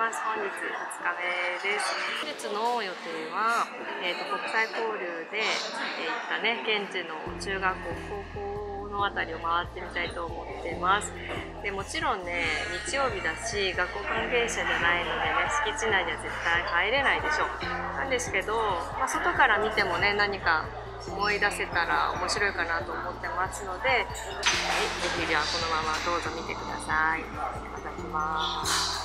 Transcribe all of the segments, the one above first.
ます。本日2日目です。本日の予定は、国際交流で、行ったね、現地の中学校、高校のあたりを回ってみたいと思ってます。でもちろんね、日曜日だし、学校関係者じゃないのでね、敷地内には絶対入れないでしょう。なんですけど、外から見てもね、何か思い出せたら面白いかなと思ってますので、ぜひじゃあこのままどうぞ見てください。いただきます。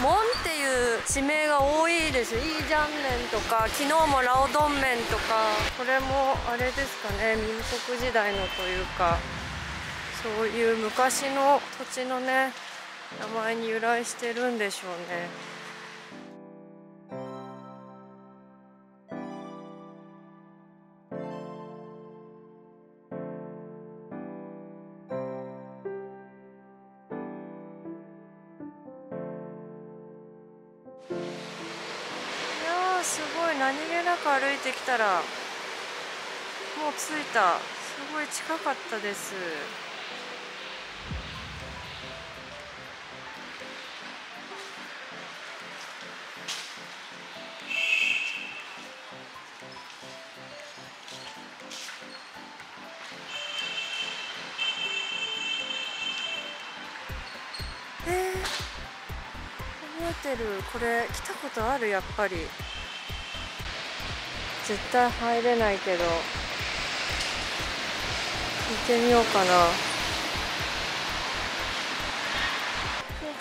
モンっていう地名が多いです。イージャン麺とか、昨日もラオドン麺とか、これもあれですかね、民国時代のというか、そういう昔の土地のね、名前に由来してるんでしょうね。すごい、何気なく歩いてきたらもう着いた。すごい近かったです。覚えてる。これ来たことある。やっぱり絶対入れないけど、行ってみようかな。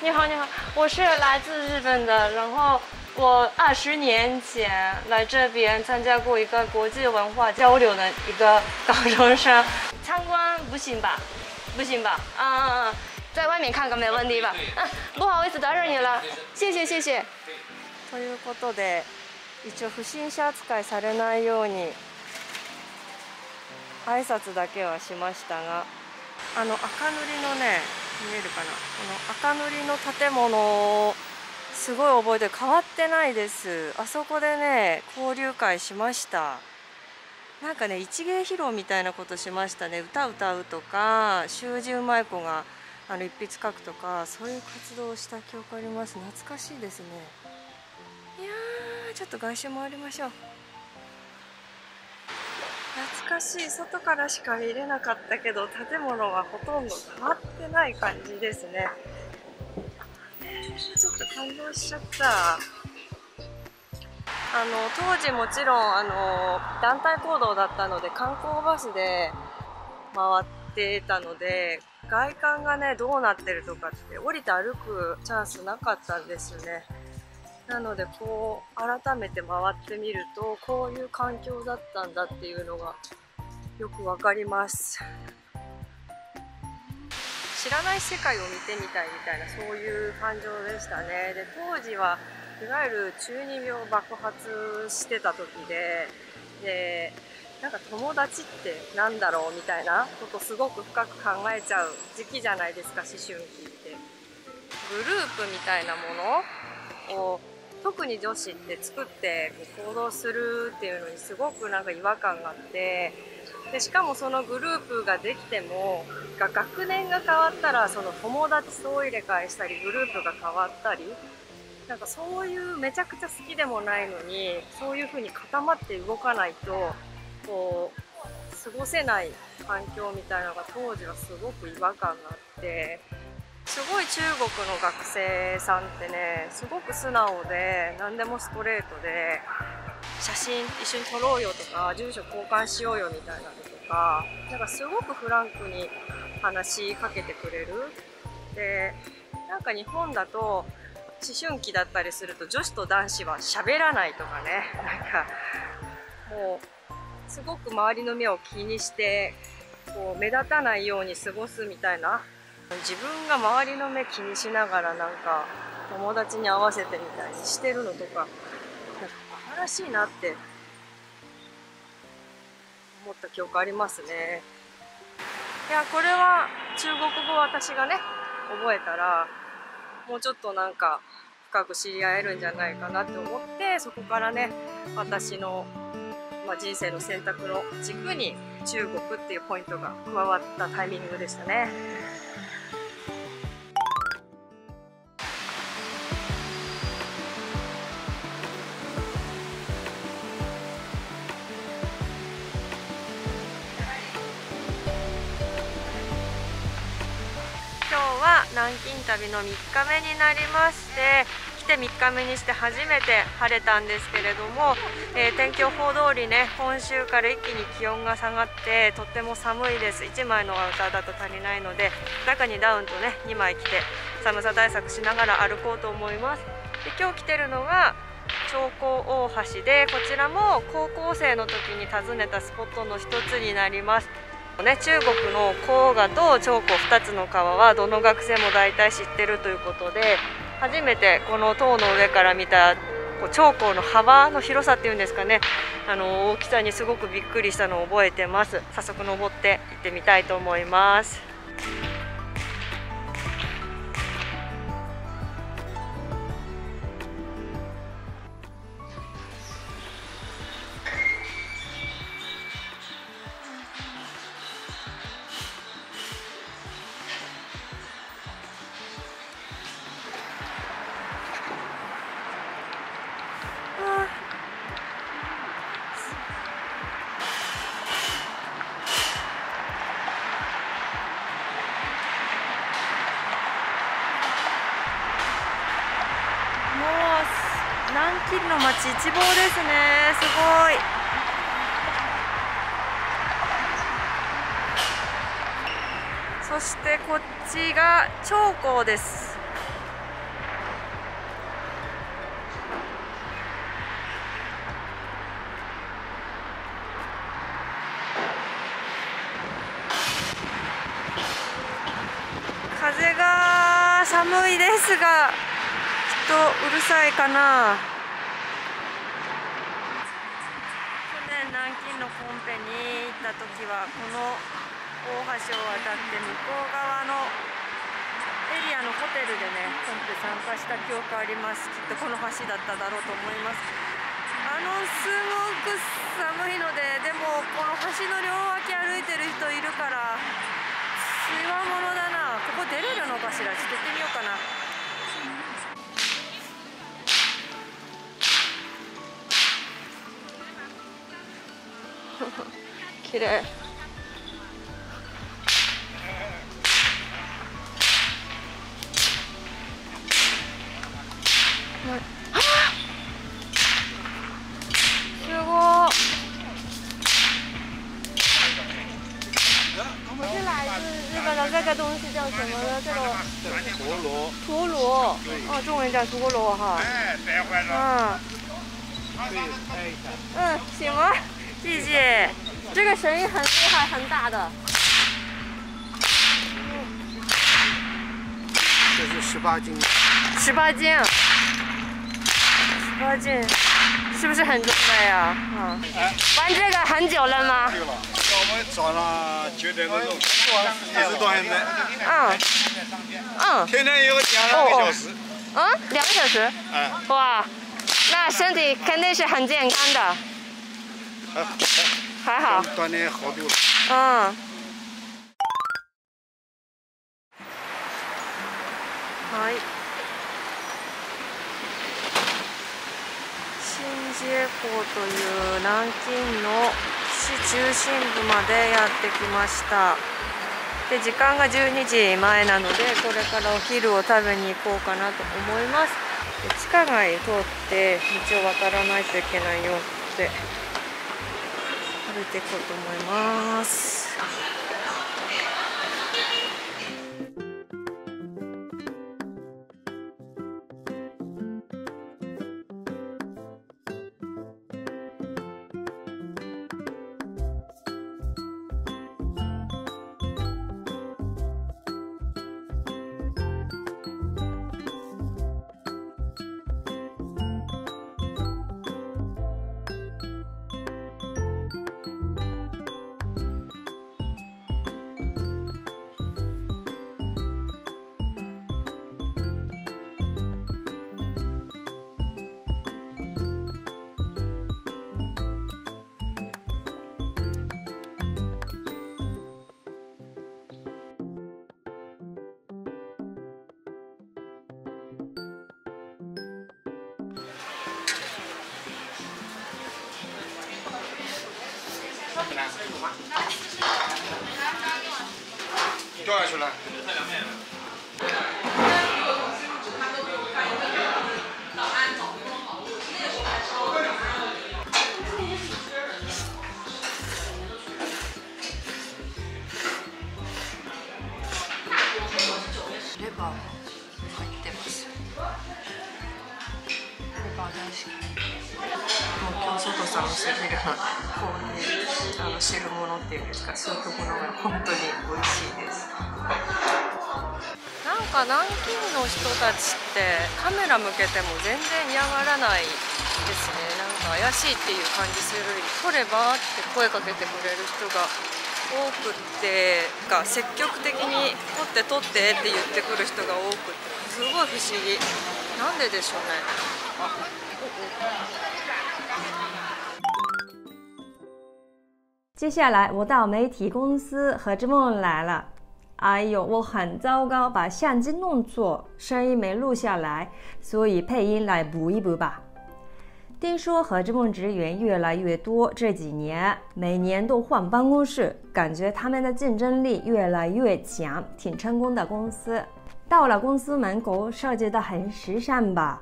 你好，你好，我是来自日本的，然后我20年前来这边参加过一个国际文化交流的一个高中生。参观不行吧？不行吧？在外面看看没问题吧？不好意思打扰你了，谢谢谢谢。ということで。一応不審者扱いされないように挨拶だけはしましたが、赤塗りのね、見えるかな、この赤塗りの建物すごい覚えてる。変わってないです。あそこでね、交流会しました。なんかね、一芸披露みたいなことしましたね。歌歌うとか、習字うまい子が一筆書くとか、そういう活動をした記憶あります。懐かしいですね。いやー、ちょっと外周回りましょう。懐かしい。外からしか見れなかったけど、建物はほとんど変わってない感じですね。ちょっと感動しちゃった。当時もちろん団体行動だったので、観光バスで回ってたので、外観がねどうなってるとかって降りて歩くチャンスなかったんですよね。なのでこう改めて回ってみると、こういう環境だったんだっていうのがよくわかります。知らない世界を見てみたいみたいな、そういう感情でしたね。で、当時はいわゆる中二病爆発してた時で、なんか友達ってなんだろうみたいなことすごく深く考えちゃう時期じゃないですか、思春期って。グループみたいなものを特に女子って作って行動するっていうのにすごくなんか違和感があって、でしかもそのグループができても学年が変わったら、その友達総入れ替えしたりグループが変わったり、なんかそういうめちゃくちゃ好きでもないのに、そういう風に固まって動かないとこう過ごせない環境みたいなのが当時はすごく違和感があって、すごい中国の学生さんってね、すごく素直で何でもストレートで、写真一緒に撮ろうよとか住所交換しようよみたいなのとか、なんかすごくフランクに話しかけてくれる。で、なんか日本だと春期だったりすると女子と男子は喋らないとかね、なんかもうすごく周りの目を気にしてこう目立たないように過ごすみたいな、自分が周りの目気にしながらなんか友達に合わせてみたいにしてるのとか、なんかバカらしいなって思った記憶ありますね。いや、これは中国語私がね覚えたらもうちょっとなんか深く知り合えるんじゃないかなって思って、そこからね私の、人生の選択の軸に中国っていうポイントが加わったタイミングでしたね。今日は南京旅の3日目になりまして、来て3日目にして初めて晴れたんですけれども、天気予報通りね、今週から一気に気温が下がってとっても寒いです。1枚のアウターだと足りないので、中にダウンとね2枚着て寒さ対策しながら歩こうと思います。で、今日来てるのが長江大橋で、こちらも高校生の時に訪ねたスポットの一つになります。ね、中国の黄河と長江2つの川はどの学生も大体知ってるということで、初めてこの塔の上から見た長江の幅の広さっていうんですかね、大きさにすごくびっくりしたのを覚えてます。早速登って行ってみたいと思います。南京の街一望ですね。すごい。そしてこっちが長江です。風が寒いですが、うるさいかな。去年南京のコンペに行った時はこの大橋を渡って向こう側のエリアのホテルでねコンペ参加した記憶あります。きっとこの橋だっただろうと思います。すごく寒いので、でもこの橋の両脇歩いてる人いるからつわものだな。ここ出れるのかしら。ちょっと行ってみようかな。綺麗。すごい。是来自日本的这个东西叫什么呢？这个陀螺。陀螺。哦，中文叫陀螺哈。嗯。嗯，行吗？谢谢。这个声音很厉害，很大的。这是18斤。18斤。18斤，是不是很重的呀？玩这个很久了吗？我们早上9点多钟，一直到现在。天天有讲2个小时。2个小时。哇，那身体肯定是很健康的。还好。锻炼好多了。はい。新街港という南京の市中心部までやってきました。で、時間が12時前なので、これからお昼を食べに行こうかなと思います。で、地下街通って道を渡らないといけないよって歩いていこうと思います。多少去了？レバー入ってます。レバー大好き。東京外さんのすぎるこういう汁物っていうんですか、そういうものが本当に美味しいです。なんか南京の人たちってカメラ向けても全然嫌がらないですね。なんか怪しいっていう感じするより撮ればって声かけてくれる人が多くって積極的に撮ってって言ってくる人が多くてすごい不思議。なんででしょうね。接下来我到媒体公司何之梦来了。哎呦，我很糟糕，把相机弄错，声音没录下来，所以配音来补一补吧。听说何之梦职员越来越多，这几年每年都换办公室，感觉他们的竞争力越来越强，挺成功的公司。到了公司门口，设计得很时尚吧？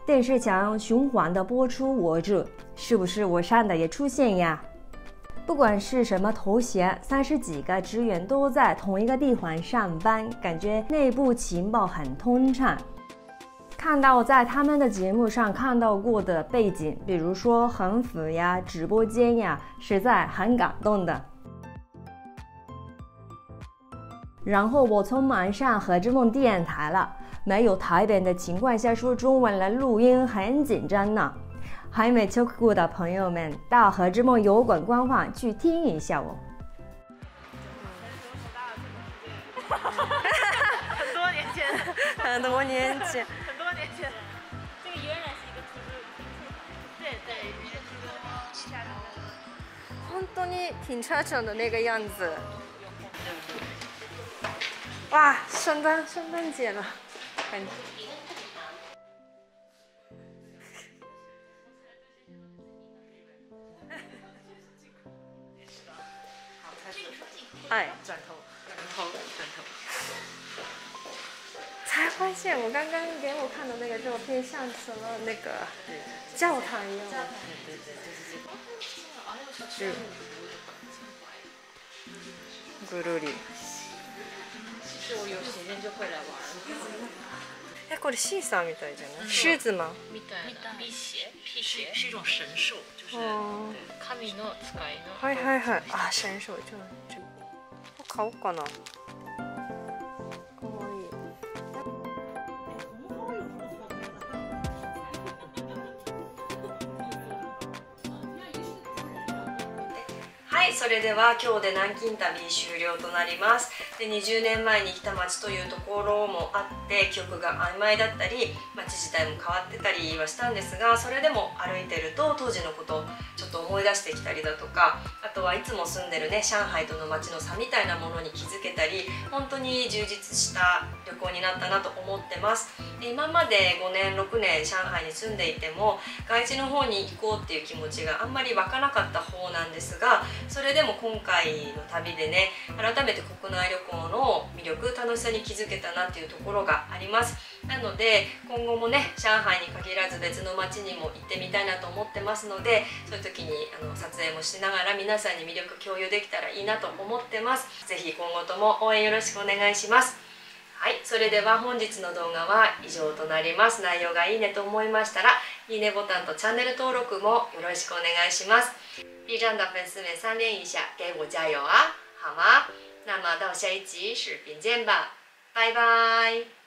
电视墙循环的播出我这，是不是我上的也出现呀？不管是什么头衔，30几个职员都在同一个地方上班，感觉内部情报很通畅。看到在他们的节目上看到过的背景，比如说横幅呀、直播间呀，实在很感动的。然后我从忙上何之梦电台了，没有台本的情况下说中文来录音，很紧张呢。还没听过的朋友们，到何之梦油管官网去听一下哦。很多年前，很多年前，很多年前，这个原来是一个图书，对对，一个图书下的那个。本当に停車場の那个样子。哇，圣诞节了，感觉。哎，转头，转头。才发现我刚刚给我看的那个照片像什么那个教堂一样。对，就是ぐるり。是我有时间就会来玩。これシーサーみたいじゃない？シューズマン。みたいな。辟邪是一种神兽，就是神の使いの。はいはいはい。あ、神兽買おうかな。かわいい。はい、それでは今日で南京旅終了となります。で、20年前に来た街というところもあって記憶が曖昧だったり街自体も変わってたりはしたんですが、それでも歩いてると当時のことをちょっと思い出してきたりだとか、あとはいつも住んでるね上海との街の差みたいなものに気づけたり、本当に充実した旅行になったなと思ってます。で、今まで5年6年上海に住んでいても外地の方に行こうっていう気持ちがあんまり湧かなかった方なんですが、それでも今回の旅でね改めて国内旅行の魅力楽しさに気づけたなっていうところがあります。なので今後もね上海に限らず別の街にも行ってみたいなと思ってますので、そういう時に撮影もしながら皆さんに魅力共有できたらいいなと思ってます。ぜひ今後とも応援よろしくお願いします。はい、それでは本日の動画は以上となります。内容がいいねと思いましたらいいねボタンとチャンネル登録もよろしくお願いします。B 站的粉丝们3连一下，给我加油啊，好吗？那么到下一集视频见吧，拜拜。